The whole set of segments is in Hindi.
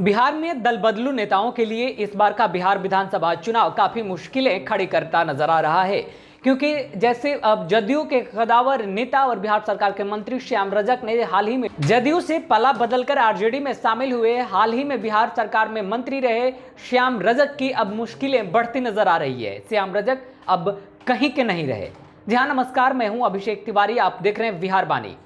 बिहार में दल बदलू नेताओं के लिए इस बार का बिहार विधानसभा चुनाव काफी मुश्किलें खड़ी करता नजर आ रहा है, क्योंकि जैसे अब जदयू के कदावर नेता और बिहार सरकार के मंत्री श्याम रजक ने हाल ही में जदयू से पला बदलकर आरजेडी में शामिल हुए। हाल ही में बिहार सरकार में मंत्री रहे श्याम रजक की अब मुश्किलें बढ़ती नजर आ रही है। श्याम रजक अब कहीं के नहीं रहे। जी हाँ, नमस्कार, मैं हूं अभिषेक तिवारी, आप देख रहे हैं बिहार बानी।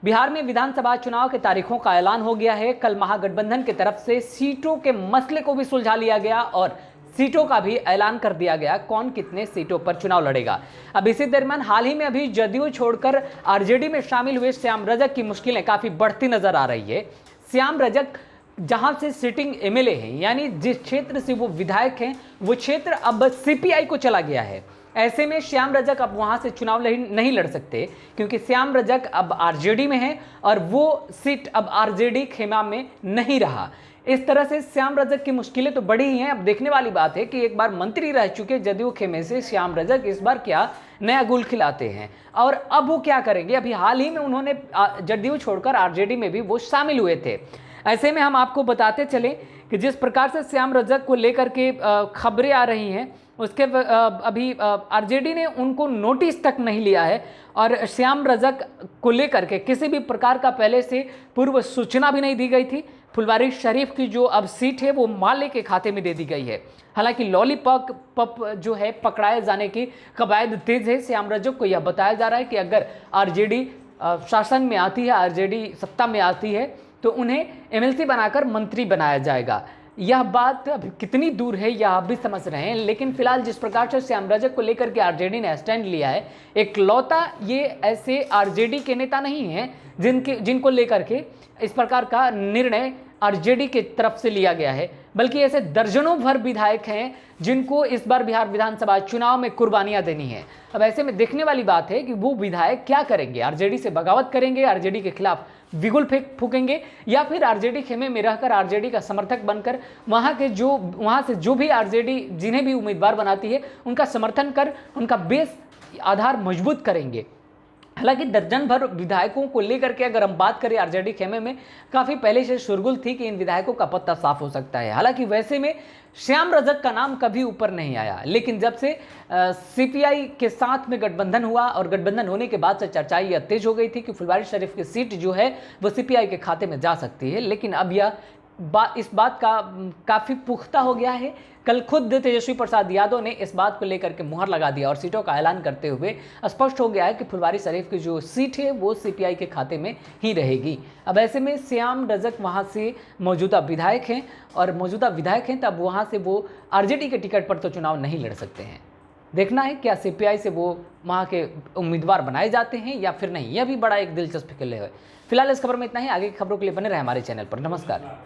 बिहार में विधानसभा चुनाव के तारीखों का ऐलान हो गया है। कल महागठबंधन की तरफ से सीटों के मसले को भी सुलझा लिया गया और सीटों का भी ऐलान कर दिया गया, कौन कितने सीटों पर चुनाव लड़ेगा। अब इसी दरमियान हाल ही में अभी जदयू छोड़कर आरजेडी में शामिल हुए श्याम रजक की मुश्किलें काफी बढ़ती नजर आ रही है। श्याम रजक जहां से सिटिंग एमएलए हैं, यानी जिस क्षेत्र से वो विधायक हैं, वो क्षेत्र अब सीपीआई को चला गया है। ऐसे में श्याम रजक अब वहां से चुनाव नहीं लड़ सकते, क्योंकि श्याम रजक अब आरजेडी में है और वो सीट अब आरजेडी खेमा में नहीं रहा। इस तरह से श्याम रजक की मुश्किलें तो बड़ी ही हैं। अब देखने वाली बात है कि एक बार मंत्री रह चुके जदयू खेमे से श्याम रजक इस बार क्या नया गुल खिलाते हैं और अब वो क्या करेंगे। अभी हाल ही में उन्होंने जदयू छोड़कर आरजेडी में भी वो शामिल हुए थे। ऐसे में हम आपको बताते चलें कि जिस प्रकार से श्याम रजक को लेकर के खबरें आ रही हैं, उसके अभी आरजेडी ने उनको नोटिस तक नहीं लिया है और श्याम रजक को लेकर के किसी भी प्रकार का पहले से पूर्व सूचना भी नहीं दी गई थी। फुलवारी शरीफ की जो अब सीट है वो माले के खाते में दे दी गई है। हालांकि लॉलीपॉप जो है पकड़ाए जाने की कवायद तेज है। श्याम रजक को यह बताया जा रहा है कि अगर आरजेडी शासन में आती है, आरजेडी सत्ता में आती है, तो उन्हें एमएलसी बनाकर मंत्री बनाया जाएगा। यह बात अब कितनी दूर है यह आप भी समझ रहे हैं, लेकिन फिलहाल जिस प्रकार से श्याम रजक को लेकर के आरजेडी ने स्टैंड लिया है, एकलौता ये ऐसे आरजेडी के नेता नहीं हैं जिनको लेकर के इस प्रकार का निर्णय आरजेडी की तरफ से लिया गया है, बल्कि ऐसे दर्जनों भर विधायक हैं जिनको इस बार बिहार विधानसभा चुनाव में कुर्बानियां देनी है। अब ऐसे में देखने वाली बात है कि वो विधायक क्या करेंगे। आरजेडी से बगावत करेंगे, आरजेडी के खिलाफ बिगुल फूकेंगे, या फिर आरजेडी खेमे में रहकर आरजेडी का समर्थक बनकर वहां से जो भी आरजेडी जिन्हें भी उम्मीदवार बनाती है उनका समर्थन कर उनका बेस आधार मजबूत करेंगे। हालांकि दर्जन भर विधायकों को लेकर के अगर हम बात करें, आरजेडी खेमे में काफी पहले से शोरगुल थी कि इन विधायकों का पत्ता साफ हो सकता है। हालांकि वैसे में श्याम रजक का नाम कभी ऊपर नहीं आया, लेकिन जब से सीपीआई के साथ में गठबंधन हुआ और गठबंधन होने के बाद से चर्चाएं यह तेज हो गई थी कि फुलवारी शरीफ की सीट जो है वो सीपीआई के खाते में जा सकती है। लेकिन अब यह इस बात का काफ़ी पुख्ता हो गया है। कल खुद तेजस्वी प्रसाद यादव ने इस बात को लेकर के मुहर लगा दिया और सीटों का ऐलान करते हुए स्पष्ट हो गया है कि फुलवारी शरीफ की जो सीट है वो सीपीआई के खाते में ही रहेगी। अब ऐसे में श्याम रजक वहां से मौजूदा विधायक हैं और मौजूदा विधायक हैं, तब वहां से वो आरजेडी के टिकट पर तो चुनाव नहीं लड़ सकते हैं। देखना है क्या सीपीआई से वो वहाँ के उम्मीदवार बनाए जाते हैं या फिर नहीं। यह भी बड़ा एक दिलचस्प खेल है। फिलहाल इस खबर में इतना ही। आगे की खबरों के लिए बने रहे हमारे चैनल पर। नमस्कार।